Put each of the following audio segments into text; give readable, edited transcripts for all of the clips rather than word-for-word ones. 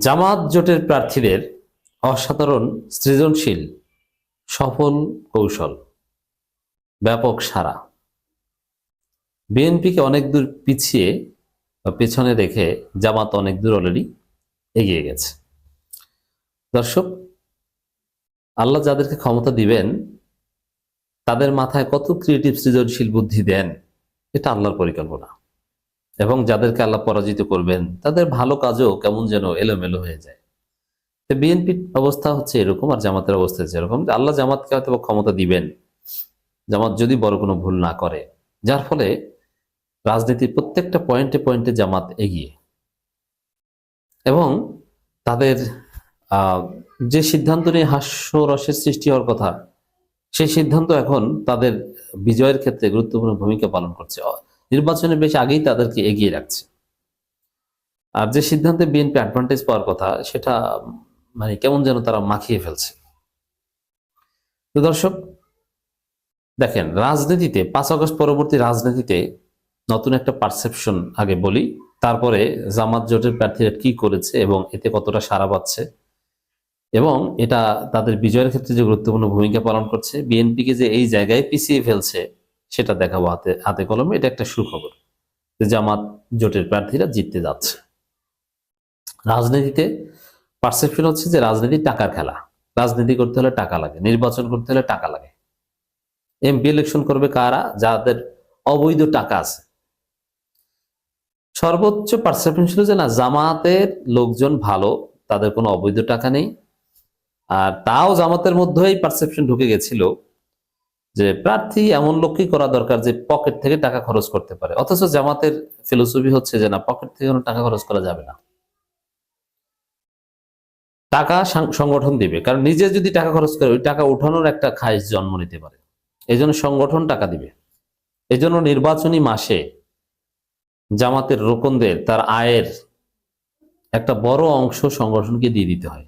জামাত জোটের প্রার্থীদের অসাধারণ সৃজনশীল সফল কৌশল, ব্যাপক সাড়া। বিএনপিকে অনেক দূর পিছিয়ে বা পেছনে রেখে জামাত অনেক দূর অলরেডি এগিয়ে গেছে। দর্শক, আল্লাহ যাদেরকে ক্ষমতা দিবেন তাদের মাথায় কত ক্রিয়েটিভ সৃজনশীল বুদ্ধি দেন, এটা আল্লাহর পরিকল্পনা। এবং যাদেরকে আল্লাহ পরাজিত করবেন তাদের ভালো কাজও কেমন যেন এলোমেলো হয়ে যায়। বিএনপির অবস্থা হচ্ছে এরকম, আর জামাতের অবস্থা হচ্ছে এরকম। আল্লাহ জামাতকে হয়তো ক্ষমতা দিবেন, জামাত যদি বড় কোনো ভুল না করে, যার ফলে রাজনীতির প্রত্যেকটা পয়েন্টে পয়েন্টে জামাত এগিয়ে। এবং তাদের যে সিদ্ধান্ত নিয়ে হাস্যরসের সৃষ্টি হওয়ার কথা, সেই সিদ্ধান্ত এখন তাদের বিজয়ের ক্ষেত্রে গুরুত্বপূর্ণ ভূমিকা পালন করছে। নির্বাচনের বেশ আগেই তাদেরকে এগিয়ে রাখছে। আর যে সিদ্ধান্তে বিএনপি অ্যাডভান্টেজ পাওয়ার কথা, সেটা মানে কেমন যেন তারা মাখিয়ে ফেলছে। তো দর্শক দেখেন, রাজনীতিতে 5 আগস্ট পরবর্তী রাজনীতিতে নতুন একটা পারসেপশন আগে বলি, তারপরে জামাত জোটের প্রার্থীরা কি করেছে এবং এতে কতটা সাড়া পাচ্ছে, এবং এটা তাদের বিজয়ের ক্ষেত্রে যে গুরুত্বপূর্ণ ভূমিকা পালন করছে, বিএনপিকে যে এই জায়গায় পিছিয়ে ফেলছে সেটা দেখাবো হাতে হাতে কলমে। এটা একটা সুখবর যে জামাত জোটের প্রার্থীরা জিততে যাচ্ছে। রাজনীতিতে পারসেপশন হচ্ছে যে রাজনীতি টাকার খেলা, রাজনীতি করতে হলে টাকা লাগে, নির্বাচন করতে হলে টাকা লাগে। এমপি ইলেকশন করবে কারা? যাদের অবৈধ টাকা আছে। সর্বোচ্চ পারসেপশন ছিল যে না, জামাতের লোকজন ভালো, তাদের কোনো অবৈধ টাকা নেই। আর তাও জামাতের মধ্যেই পারসেপশন ঢুকে গেছিল যে প্রার্থী এমন লোকই করা দরকার যে পকেট থেকে টাকা খরচ করতে পারে। অথচ জামাতের ফিলোসফি হচ্ছে যে না, পকেট থেকে কোনো টাকা খরচ করা যাবে না, টাকা সংগঠন দিবে। কারণ নিজে যদি টাকা খরচ করে, ওই টাকা উঠানোর একটা খায়েশ জন্ম নিতে পারে। এই জন্য সংগঠন টাকা দিবে। এই জন্য নির্বাচনী মাসে জামাতের রোকনদের তার আয়ের একটা বড় অংশ সংগঠনকে দিয়ে দিতে হয়।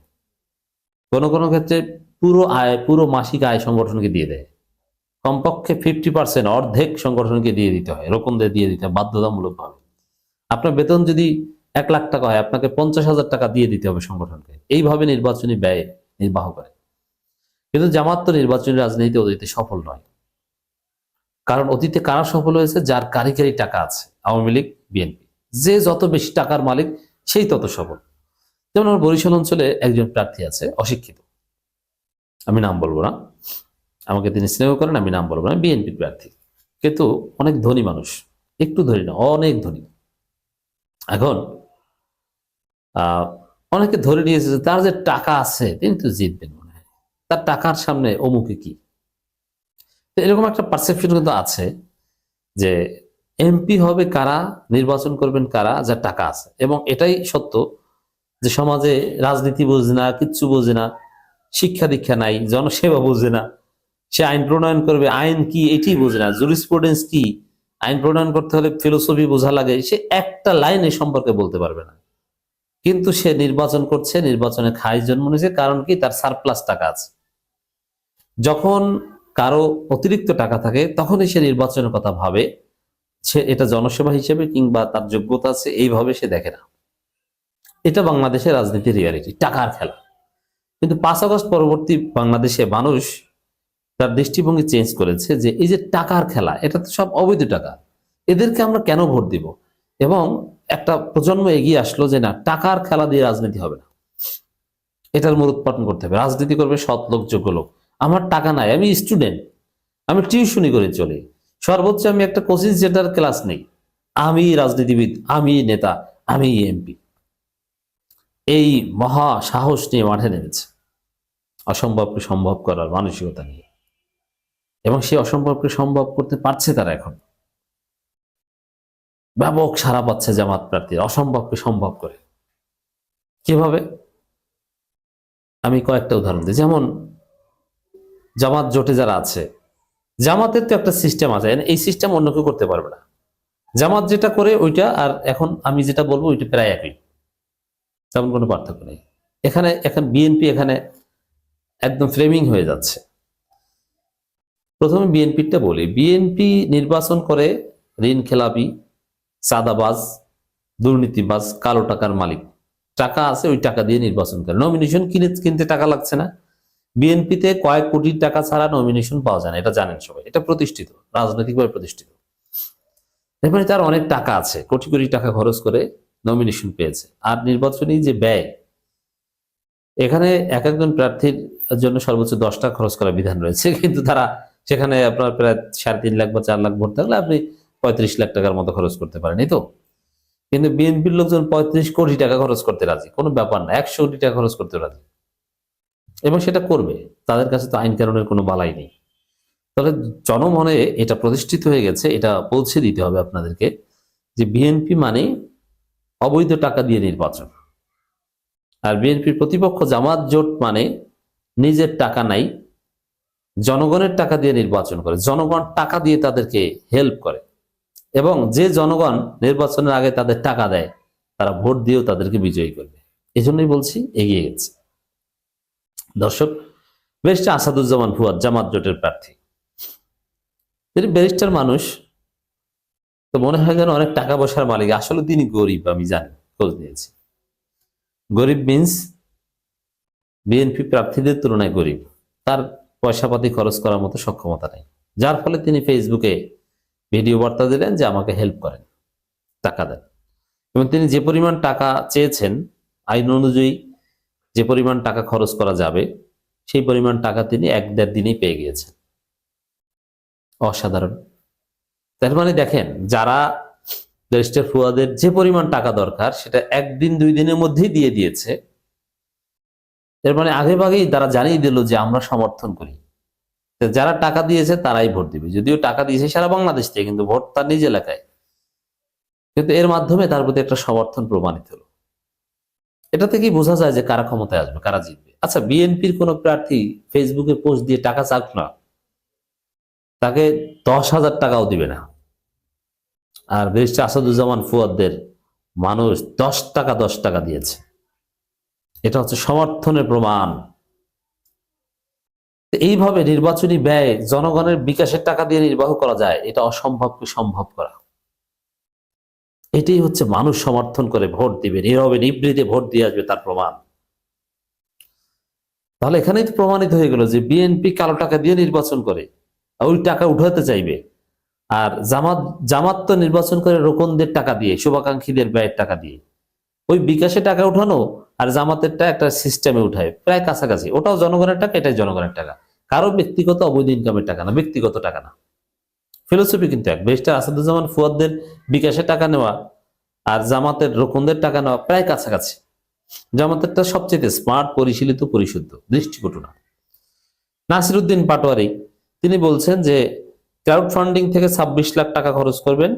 কোনো কোনো ক্ষেত্রে পুরো আয়, পুরো মাসিক আয় সংগঠনকে দিয়ে দেয়। কমপক্ষে 50%, অর্ধেক সংগঠনকে দিয়ে দিতে হয়, রোকনদের দিয়ে দিতে হয় বাধ্যতামূলক ভাবে। আপনার বেতন যদি 1 লাখ টাকা হয়, আপনাকে 50,000 টাকা দিয়ে দিতে হবে সংগঠনকে। এইভাবে নির্বাচনী ব্যয় নির্বাহ করে। কিন্তু জামাত তো নির্বাচনী রাজনীতিতে অতীতে সফল নয়। কারণ অতীতে কারা সফল হয়েছে? যার কারিগরি টাকা আছে, আওয়ামী লীগ, বিএনপি। যে যত বেশি টাকার মালিক, সেই তত সফল। যেমন আমার বরিশাল অঞ্চলে একজন প্রার্থী আছে, অশিক্ষিত, আমি নাম বলবো না, আমাকে তিনি স্নেহ করেন, আমি নাম বলবো না, বিএনপি প্রার্থী, কিন্তু অনেক ধনী মানুষ, একটু ধনী না, অনেক ধনী। এখন অনেকে ধরে নিয়েছে যে তার যে টাকা আছে তিনি তো জিতবেন, মনে হয় তার টাকার সামনে অমুকে কি। এরকম একটা পারসেপশন কিন্তু আছে যে এমপি হবে কারা, নির্বাচন করবেন কারা, যার টাকা আছে। এবং এটাই সত্য যে সমাজে রাজনীতি বোঝে না, কিচ্ছু বোঝে না, শিক্ষা দীক্ষা নাই, জনসেবা বোঝে না, সে আইন প্রণয়ন করবে, আইন কি এটি বোঝে না, জুরিসপ্রুডেন্স কি, আইন প্রণয়ন করতে হলে ফিলোসফি বোঝা লাগে, সে একটা লাইন এই সম্পর্কে বলতে পারবে না। কিন্তু সে নির্বাচন করছে, নির্বাচনে খায় জন্ম নিয়েছে। কারণ কি? তার সারপ্লাস টাকা আছে। যখন কারো অতিরিক্ত টাকা থাকে তখনই সে নির্বাচনের কথা ভাবে। সে এটা জনসেবা হিসেবে কিংবা তার যোগ্যতা আছে এইভাবে সে দেখে না। এটা বাংলাদেশের রাজনীতির রিয়ালিটি, টাকার খেলা। কিন্তু 5 আগস্ট পরবর্তী বাংলাদেশে মানুষ তার দৃষ্টিভঙ্গি চেঞ্জ করেছে যে এই যে টাকার খেলা, এটা তো সব অবৈধ টাকা, এদেরকে আমরা কেন ভোট দিব? এবং একটা প্রজন্ম এগিয়ে আসলো যে না, টাকার খেলা দিয়ে রাজনীতি হবে না, এটার মূলোৎপাটন করতে হবে। রাজনীতি করবে সৎ লোক, যোগ্য লোক। আমার টাকা নাই, আমি স্টুডেন্ট, আমি টিউশনি করে চলি, সর্বোচ্চ আমি একটা কোচিং সেন্টার ক্লাস নেই, আমি রাজনীতিবিদ, আমি নেতা, আমি এমপি। এই মহা সাহস নিয়ে মাঠে নেমেছে, অসম্ভবকে সম্ভব করার মানসিকতা নিয়ে। এবং সেই অসম্ভবকে সম্ভব করতে পারছে তারা। এখন ব্যাপক সাড়া পাচ্ছে জামাত প্রার্থীর, অসম্ভবকে সম্ভব করে। কিভাবে? আমি কয়েকটা উদাহরণ দিই। যেমন জামাত জোটে যারা আছে, জামাতের তো একটা সিস্টেম আছে, এই সিস্টেম অন্য কেউ করতে পারবে না। জামাত যেটা করে ওইটা, আর এখন আমি যেটা বলবো ওইটা প্রায় একই, তেমন কোনো পার্থক্য নেই। এখন বিএনপি এখানে একদম ফ্রেমিং হয়ে যাচ্ছে। প্রথমে বিএনপিটা বলি। বিএনপি নির্বাচন করে ঋণ খেলাপি, চাঁদাবাজ, দুর্নীতিবাজ, কালো টাকার মালিক টাকা আছে, ওই টাকা দিয়ে নির্বাচন করে। নমিনেশন কিনতে টাকা লাগছে না। বিএনপিতে কয়েক কোটি টাকা ছাড়া নমিনেশন পাওয়া যায় না, এটা জানেন সবাই, এটা প্রতিষ্ঠিত, রাজনৈতিকভাবে প্রতিষ্ঠিত। এরপরে তার অনেক টাকা আছে, কোটি কোটি টাকা খরচ করে নমিনেশন পেয়েছে। আর নির্বাচনী যে ব্যয়, এখানে এক একজন প্রার্থীর জন্য সর্বোচ্চ 10 টাকা খরচ করার বিধান রয়েছে, কিন্তু তারা সেখানে আপনার প্রায় 3.5 লাখ বা 4 লাখ ভোট থাকলে আপনি 35 লাখ টাকার মতো খরচ করতে পারেন, এই তো। কিন্তু বিএনপির লোকজন 35 কোটি টাকা খরচ করতে রাজি, কোনো ব্যাপার না, 100 কোটি টাকা খরচ করতে রাজি, এবং সেটা করবে। তাদের কাছে তো আইন কানুনের কোনো বালাই নেই। তাহলে জনমনে এটা প্রতিষ্ঠিত হয়ে গেছে, এটা পৌঁছে দিতে হবে আপনাদেরকে, যে বিএনপি মানে অবৈধ টাকা দিয়ে নির্বাচন। আর বিএনপির প্রতিপক্ষ জামাত জোট মানে নিজের টাকা নাই, জনগণের টাকা দিয়ে নির্বাচন করে, জনগণ টাকা দিয়ে তাদেরকে হেল্প করে, এবং যে জনগণ নির্বাচনের আগে তাদের টাকা দেয় তারা ভোট দিয়েও তাদেরকে বিজয়ী করবে। এই জন্যই বলছি এগিয়ে গেছে। দর্শক, ব্যারিস্টার আসাদুজ্জামান ফুয়াদ জামাত জোটের প্রার্থী, তিনি ব্যারিস্টার মানুষ, তো মনে হয় যেন অনেক টাকা পয়সার মালিক। আসলে তিনি গরিব, আমি জানি, খোঁজ নিয়েছি। গরিব মিন্স বিএনপি প্রার্থীদের তুলনায় গরিব, তার পয়সাপাতি খরচ করার মতো সক্ষমতা নেই, যার ফলে তিনি ফেসবুকে ভিডিও বার্তা দিলেন যে আমাকে হেল্প করেন, টাকা দেন। এবং তিনি যে পরিমাণ টাকা চেয়েছেন, আইন অনুযায়ী যে পরিমাণ টাকা খরচ করা যাবে সেই পরিমাণ টাকা তিনি 1-1.5 দিনেই পেয়ে গিয়েছেন। অসাধারণ। তার মানে দেখেন, যারা ব্যারিস্টার ফুয়াদের যে পরিমাণ টাকা দরকার সেটা 1-2 দিনের মধ্যেই দিয়ে দিয়েছে। এর মানে আগে ভাগেই তারা জানিয়ে দিল যে আমরা সমর্থন করি। যারা টাকা দিয়েছে তারাই ভোট দিবে, যদিও টাকা দিয়েছে সারা বাংলাদেশ থেকে, কিন্তু ভোট তার নিজ এলাকায়। কিন্তু এর মাধ্যমে তার প্রতি একটা সমর্থন প্রমাণিত হলো। এটা থেকেই বোঝা যায় যে কারা ক্ষমতায় আসবে, কারা জিতবে। আচ্ছা, বিএনপির কোন প্রার্থী ফেসবুকে পোস্ট দিয়ে টাকা চাক না, তাকে 10,000 টাকাও দিবে না। আর ব্যারিস্টার আসাদুজ্জামান ফুয়াদদের মানুষ 10 টাকা দিয়েছে। এটা হচ্ছে সমর্থনের প্রমাণ। এইভাবে নির্বাচনী ব্যয় জনগণের বিকাশের টাকা দিয়ে নির্বাহ করা যায়, এটা অসম্ভবকে সম্ভব করা। এটাই হচ্ছে মানুষ সমর্থন করে ভোট দিবে, নীরবে নিভৃতে ভোট দিয়ে আসবে, তার প্রমাণ। তাহলে এখানেই তো প্রমাণিত হয়ে গেল যে বিএনপি কালো টাকা দিয়ে নির্বাচন করে, ওই টাকা উঠাতে চাইবে। আর জামাত তো নির্বাচন করে রোকনদের টাকা দিয়ে, শুভাকাঙ্ক্ষীদের ব্যয়ের টাকা দিয়ে। ওই বিকাশে টাকা উঠানো আর জামাতেরটা একটা সিস্টেমে উঠায়, প্রায় কাছাকাছি। ওটাও জনগণের টাকা, এটাই জনগণের টাকা, কারো ব্যক্তিগত অবৈধ ইনকামের টাকা না, ব্যক্তিগত টাকা না। ফিলোসফি কিন্তু এক। ব্যারিস্টার আসাদুজ্জামান ফুয়াদদের বিকাশে টাকা নেওয়া আর জামাতের রোকনদের টাকা নেওয়া প্রায় কাছাকাছি। জামাতেরটা সবচেয়ে স্মার্ট, পরিশীলিত, পরিশুদ্ধ, দৃষ্টিকটু না। নাসিরউদ্দিন পাটোয়ারি তিনি বলছেন যে ক্রাউড ফান্ডিং থেকে 26 লাখ টাকা খরচ করবেন,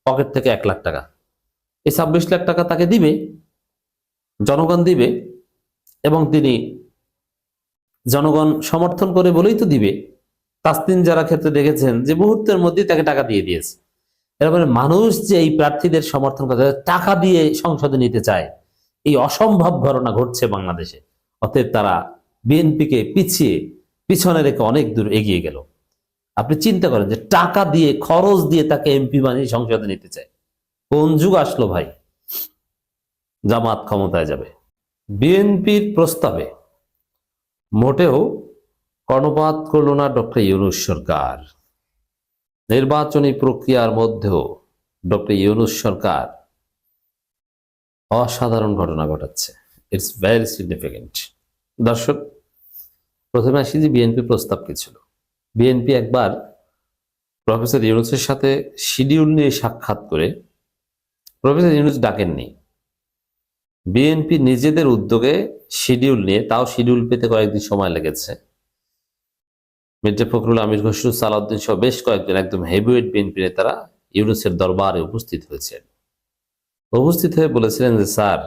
পকেট থেকে 1 লাখ টাকা। এই 26 লাখ টাকা তাকে দিবে, জনগণ দিবে, এবং তিনি জনগণ সমর্থন করে বলেই তো দিবে। তাসনিম যারা ক্ষেত্রে দেখেছেন যে মুহূর্তের মধ্যেই তাকে টাকা দিয়ে দিয়েছে। এরপরে মানুষ যে এই প্রার্থীদের সমর্থন করে টাকা দিয়ে সংসদে নিতে চায়, এই অসম্ভব ঘটনা ঘটছে বাংলাদেশে। অতএব তারা বিএনপিকে পিছনে রেখে অনেক দূর এগিয়ে গেল। আপনি চিন্তা করেন যে টাকা দিয়ে, খরচ দিয়ে তাকে এমপি বানিয়ে সংসদে নিতে চায়। কোন যুগ আসলো ভাই? জামাত ক্ষমতায় যাবে। বিএনপির প্রস্তাবে মোটেও কর্ণপাত করল না ডক্টর ইউনূস সরকার। নির্বাচনী প্রক্রিয়ার মধ্যেও ডক্টর ইউনূস সরকার অসাধারণ ঘটনা ঘটাচ্ছে। It's very significant. দর্শক, প্রথমে আসি যে বিএনপি প্রস্তাব কি ছিল। বিএনপি একবার প্রফেসর ইউনূসের সাথে শিডিউল নিয়ে সাক্ষাৎ করে, প্রফেসর ইউনূস ডাকেননি, বিএনপি নিজেদের উদ্যোগে শিডিউল নিয়ে, তাও শিডিউল পেতে কয়েকদিন সময় লেগেছে। মির্জা ফখরুল, আমির খসরু, সালাউদ্দিন সহ বেশ কয়েকজন একদম হেভিওয়েট বিএনপি নেতারা ইউনূসের দরবারে উপস্থিত হয়েছেন। উপস্থিত হয়ে বলেছিলেন যে স্যার,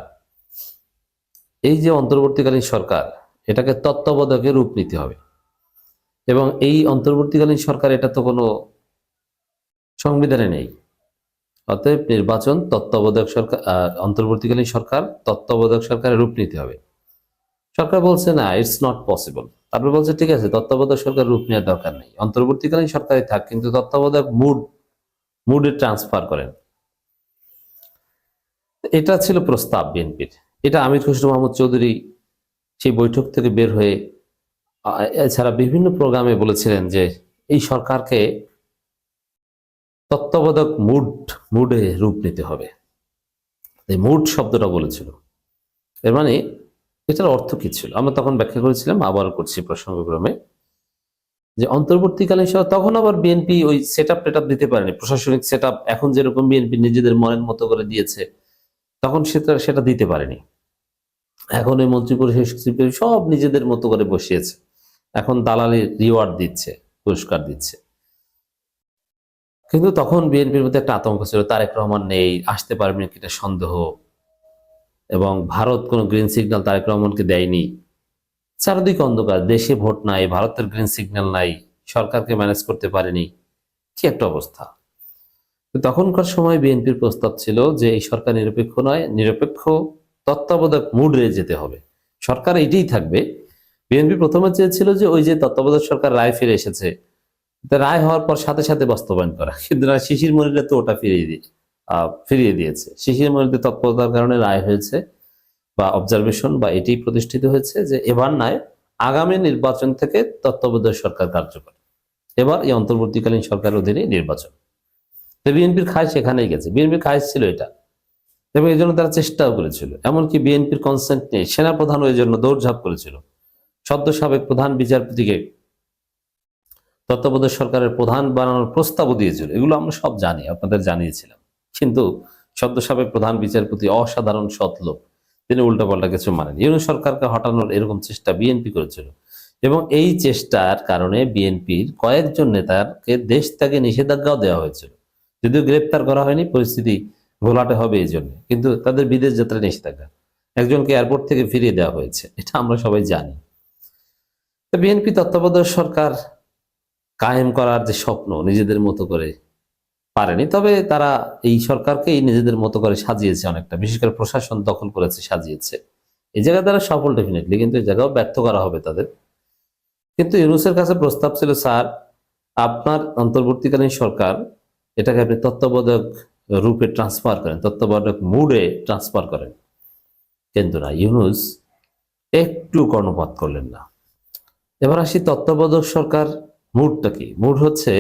এই যে অন্তর্বর্তীকালীন সরকার, এটাকে তত্ত্বাবধায়কের রূপ নিতে হবে, এবং এই অন্তর্বর্তীকালীন সরকার, এটা তো কোনো সংবিধানে নেই। অতএব নির্বাচন তত্ত্বাবধায়ক সরকার, অন্তর্বর্তীকালীন সরকার তত্ত্বাবধায়ক সরকারের রূপ নিতে হবে। সরকার বলছে না, ইটস নট পসিবল। তারপরে বলছে ঠিক আছে, তত্ত্বাবধায়ক সরকার রূপ নেওয়ার দরকার নেই, অন্তর্বর্তীকালীন সরকারই থাক, কিন্তু তত্ত্বাবধায়ক মুডে ট্রান্সফার করেন। এটা ছিল প্রস্তাব বিএনপির। এটা আমির খসরু মাহমুদ চৌধুরী সেই বৈঠক থেকে বের হয়ে এছাড়া বিভিন্ন প্রোগ্রামে বলেছিলেন যে এই সরকারকে তত্ত্বাবধায়ক মুডে রূপ নিতে হবে। এই মুড শব্দটা বলেছিল, এর মানে এটার অর্থ কি ছিল আমরা তখন ব্যাখ্যা করেছিলাম, আবার করছি প্রসঙ্গক্রমে, যে অন্তর্বর্তীকালীন সরকার তখন আবার বিএনপি ওই সেট আপ দিতে পারেনি, প্রশাসনিক সেট আপ এখন যেরকম বিএনপি নিজেদের মনের মতো করে দিয়েছে তখন সেটা দিতে পারেনি। এখন এই মন্ত্রী পরিষদ সব নিজেদের মতো করে বসিয়েছে, এখন দালালির রিওয়ার্ড দিচ্ছে, পুরস্কার দিচ্ছে। কিন্তু তখন বিএনপির মধ্যে একটা আতঙ্ক ছিল, তারেক রহমান নেই, আসতে পারবেন কিনা সন্দেহ, এবং ভারত কোনো গ্রিন সিগন্যাল তারেক রহমানকে দেয়নি, চারদিকে অন্ধকার, দেশে ভোট নাই, ভারতের গ্রিন সিগন্যাল নাই, সরকারকে ম্যানেজ করতে পারেনি, কি একটা অবস্থা। তখনকার সময় বিএনপির প্রস্তাব ছিল যে এই সরকার নিরপেক্ষ নয়, নিরপেক্ষ তত্ত্বাবধায়ক মুডে যেতে হবে, সরকার এইটাই থাকবে। বিএনপি প্রথমে চেয়েছিল যে ওই যে তত্ত্বাবধায়ক সরকার রায় ফিরে এসেছে, রায় হওয়ার পর সাথে সাথে বাস্তবায়ন করা, কিন্তু না, শিশির মনিরা তো ওটা ফিরিয়ে দিয়েছে। শিশির মনিরদের তৎপরতার কারণে রায় হয়েছে বা অবজারভেশন বা এটি প্রতিষ্ঠিত হয়েছে যে এবার নয়, আগামী নির্বাচন থেকে তত্ত্বাবধায়ক সরকার কার্যকর, এবার এই অন্তর্বর্তীকালীন সরকারের অধীনে নির্বাচন। বিএনপির খায় সেখানেই গেছে, বিএনপির খায় ছিল এটা, এবং এই জন্য তারা চেষ্টাও করেছিল, এমনকি বিএনপির কনসেন্ট নিয়ে সেনাপ্রধান ওই জন্য দৌড়ঝাঁপ করেছিল, সদ্য সাবেক প্রধান বিচারপতিকে তত্ত্বাবধায়ক সরকারের প্রধান বানানোর প্রস্তাবও দিয়েছিল, এগুলো আমরা সব জানি, আপনাদের জানিয়েছিলাম। কিন্তু সদ্য সাবেক প্রধান বিচারপতি অসাধারণ সৎ লোক, তিনি উল্টাপাল্টা কিছু মানেন, ইউনূস সরকারকে হটানোর এরকম চেষ্টা বিএনপি করেছিল, এবং এই চেষ্টার কারণে বিএনপির কয়েকজন নেতাকে দেশ ত্যাগে নিষেধাজ্ঞাও দেওয়া হয়েছিল, যদিও গ্রেপ্তার করা হয়নি, পরিস্থিতি ঘোলাটে হবে এই জন্য, কিন্তু তাদের বিদেশ যাত্রা নিষেধাজ্ঞা, একজনকে এয়ারপোর্ট থেকে ফিরিয়ে দেওয়া হয়েছে, এটা আমরা সবাই জানি। বিএনপি তত্ত্বাবধায়ক সরকার কায়েম করার যে স্বপ্ন নিজেদের মতো করে পারেনি, তবে তারা এই সরকারকেই নিজেদের মতো করে সাজিয়েছে অনেকটা, বিশেষ করে প্রশাসন দখল করেছে, সাজিয়েছে, এই জায়গায় তারা সফল ডেফিনেটলি, কিন্তু এই জায়গাও ব্যর্থ করা হবে তাদের। কিন্তু ইউনূসের কাছে প্রস্তাব ছিল, স্যার আপনার অন্তর্বর্তীকালীন সরকার এটাকে আপনি তত্ত্বাবধায়ক রূপে ট্রান্সফার করেন, তত্ত্বাবধায়ক মুডে ট্রান্সফার করেন, কিন্তু না, ইউনূস একটু কর্ণপাত করলেন না। এবার আসি তত্ত্বাবধায়ক সরকার মুডটা কি। মুড হচ্ছে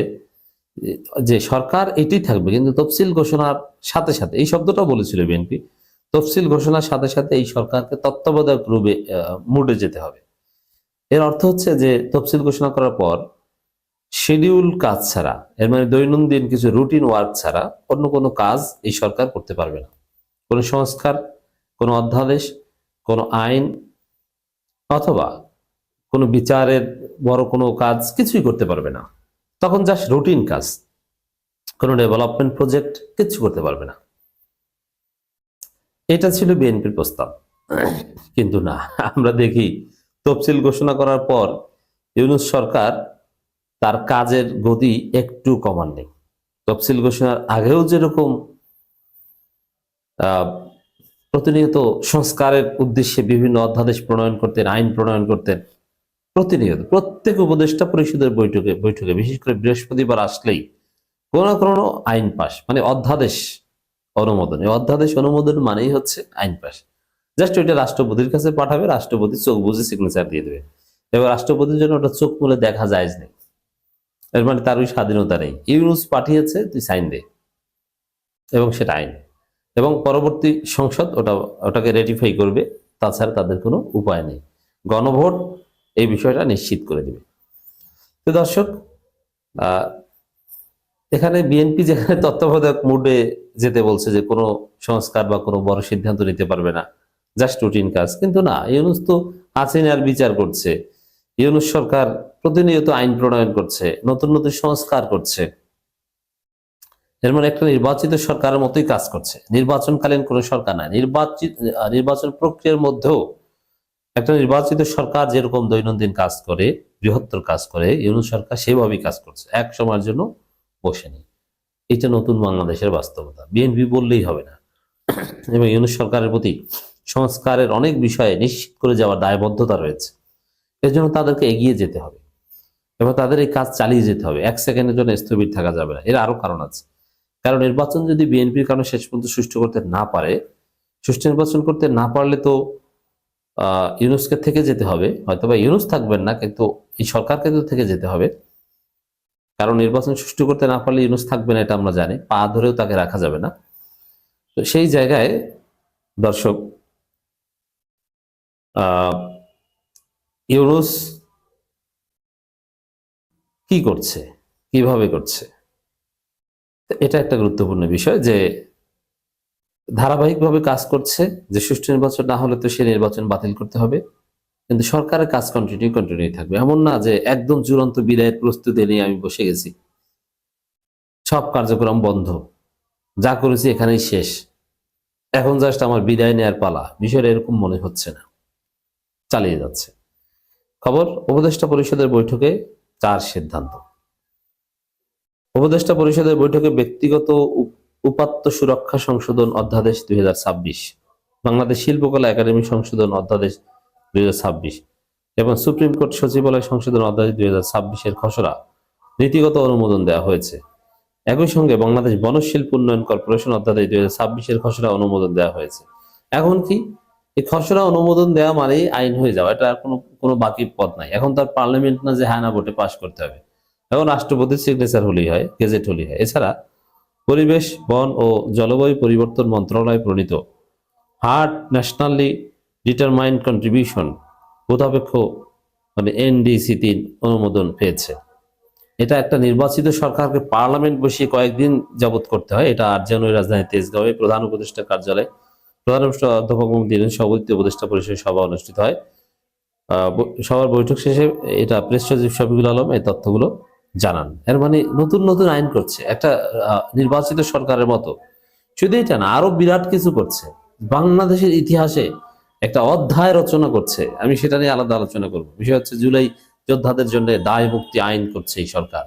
যে সরকার এটি থাকবে, কিন্তু তফসিল ঘোষণার সাথে সাথে, এই শব্দটা বলেছিল বিএনপি, তফসিল ঘোষণার সাথে সাথে এই সরকারকে তত্ত্বাবধায়ক রূপে মুডে যেতে হবে। এর অর্থ হচ্ছে যে তফসিল ঘোষণা করার পর শিডিউল কাজ ছাড়া, এর মানে দৈনন্দিন কিছু রুটিন ওয়ার্ক ছাড়া অন্য কোনো কাজ এই সরকার করতে পারবে না, কোনো সংস্কার, কোনো অধ্যাদেশ, কোনো আইন অথবা কোনো বিচারের বড় কোনো কাজ কিছুই করতে পারবে না, তখন জাস্ট রুটিন কাজ, কোনো ডেভেলপমেন্ট প্রজেক্ট কিছু করতে পারবে না। এটা ছিল বিএনপির প্রস্তাব, কিন্তু না, আমরা দেখি তফসিল ঘোষণা করার পর ইউনূস সরকার তার কাজের গতি একটু কমাননি। তফসিল ঘোষণার আগেও যেরকম প্রতিনিয়ত সংস্কারের উদ্দেশ্যে বিভিন্ন অধ্যাদেশ প্রণয়ন করতেন, আইন প্রণয়ন করতেন, প্রতিনিয়ত প্রত্যেক উপদেষ্টা পরিষদের বৈঠকে বিশেষ করে বৃহস্পতিবার আসলেই কোনো কোনো আইন পাস, মানে অধ্যাদেশ অনুমোদন, এই অধ্যাদেশ অনুমোদন মানেই হচ্ছে আইন পাস, জাস্ট ওইটা রাষ্ট্রপতির কাছে পাঠাবে, রাষ্ট্রপতি চোখ বুঝে সিগনেচার দিয়ে দেবে, এবার রাষ্ট্রপতির জন্য ওটা চোখ মুলে দেখা যায় নেই, এর মানে তার ওই স্বাধীনতা নেই, ইউনূস পাঠিয়েছে তুই সাইন দে, এবং সেটা আইন, এবং পরবর্তী সংসদ ওটাকে রেটিফাই করবে, তাছাড়া তাদের কোনো উপায় নেই, গণভোট এই বিষয়টা নিশ্চিত করে দিবে। তো দর্শক, এখানে বিএনপি যেখানে তত্ত্বাবধায়ক মুডে যেতে বলছে, যে কোনো সংস্কার বা কোনো বড় সিদ্ধান্ত নিতে পারবে না, জাস্ট রুটিন কাজ, কিন্তু না, ইউনূস তো হাসিনার বিচার করছে, ইউনূস সরকার প্রতিনিয়ত আইন প্রণয়ন করছে, নতুন নতুন সংস্কার করছে, এর মানে একটা নির্বাচিত সরকারের মতোই কাজ করছে, নির্বাচনকালীন কোনো সরকার নাই, নির্বাচন প্রক্রিয়ার মধ্যেও একটা নির্বাচিত সরকার যেরকম দৈনন্দিন কাজ করে, বৃহত্তর কাজ করে, ইউনূস সরকার সেভাবেই কাজ করছে, এক সময়ের জন্য বসেনি। এটা নতুন বাংলাদেশের বাস্তবতা, বিএনপি বললেই হবে না, এবং ইউনূস সরকারের প্রতি সংস্কারের অনেক বিষয়ে নিশ্চিত করে যাওয়ার দায়বদ্ধতা রয়েছে, এর জন্য তাদেরকে এগিয়ে যেতে হবে এবং তাদের এই কাজ চালিয়ে যেতে হবে, এক সেকেন্ডের জন্য স্থবির থাকা যাবে না। এর আরো কারণ আছে, কারণ নির্বাচন যদি বিএনপির কারণে শেষ পর্যন্ত সুষ্ঠু করতে না পারে, সুষ্ঠু নির্বাচন করতে না পারলে তো ইউনুসকে থেকে যেতে হবে, হয়তো বা ইউনুস থাকবেন না, কিন্তু এই সরকারকে তো থেকে যেতে হবে। কারণ নির্বাচন সুষ্ঠু করতে না পারলে ইউনুস থাকবে না, এটা আমরা জানি, পা ধরেও তাকে রাখা যাবে না। তো সেই জায়গায় দর্শক, ইউনুস কি করছে, কিভাবে করছে, এটা একটা গুরুত্বপূর্ণ বিষয়। যে ধারাবাহিকভাবে কাজ করছে, যে সুষ্ঠু নির্বাচন না হলে তো সে নির্বাচন বাতিল করতে হবে, কিন্তু সরকারের কাজ কন্টিনিউ থাকবে। এমন না যে একদম চূড়ান্ত বিদায়ের প্রস্তুতি নিয়ে আমি বসে গেছি, সব কার্যক্রম বন্ধ, যা করেছি এখানেই শেষ, এখন জাস্ট আমার বিদায় নেয়ার পালা, বিষয়টা এরকম মনে হচ্ছে না, চালিয়ে যাচ্ছে। খবর, উপদেষ্টা পরিষদের বৈঠকে 4 সিদ্ধান্ত। উপদেষ্টা পরিষদের বৈঠকে ব্যক্তিগত উপাত্ত সুরক্ষা সংশোধন অধ্যাদেশ 2026, বাংলাদেশ শিল্পকলা একাডেমি সংশোধন অধ্যাদেশ 2026 এবং সুপ্রিম কোর্ট সচিবালয় সংশোধন অধ্যাদেশ 2026 এর খসড়া নীতিগত অনুমোদন দেওয়া হয়েছে। একই সঙ্গে বাংলাদেশ বনশিল্প উন্নয়ন কর্পোরেশন অধ্যাদেশ 2026 এর খসড়া অনুমোদন দেওয়া হয়েছে। এখন কি এই খসড়া অনুমোদন দেওয়া মানেই আইন হয়ে যাওয়া, এটা কোনো বাকি পথ নাই। এখন তার পার্লামেন্ট না যে হ্যাঁ না ভোটে পাশ করতে হবে, এখন রাষ্ট্রপতির সিগনেচার হলেই হয়, গেজেট হলেই হয়। এছাড়া পরিবেশ, বন ও জলবায়ু পরিবর্তন মন্ত্রণালয় প্রণীত হার্ড ন্যাশনালি ডিটারমাইন্ড কন্ট্রিবিউশন বোধাপেক্ষ NDC 3 অনুমোদন পেয়েছে। এটা একটা নির্বাচিত সরকারকে পার্লামেন্ট বসিয়ে কয়েকদিন যাবত করতে হয়। এটা আটজনের রাজধানী তেজগাঁওয়ে প্রধান উপদেষ্টার কার্যালয়ে প্রধান উপদেষ্টা অধ্যাপক মোহাম্মদ সভাপতিত্বে উপদেষ্টা পরিষদের সভা অনুষ্ঠিত হয়। সবার বৈঠক শেষে এটা প্রেস সচিব শফিকুল আলম এই তথ্যগুলো জানান। এর মানে নতুন নতুন আইন করছে একটা নির্বাচিত সরকারের মতো। শুধু এটা না, আরো বিরাট কিছু করছে, বাংলাদেশের ইতিহাসে একটা অধ্যায় রচনা করছে। আমি সেটা নিয়ে আলাদা আলোচনা করবো। বিষয় হচ্ছে জুলাই যোদ্ধাদের জন্য দায় মুক্তি আইন করছে এই সরকার।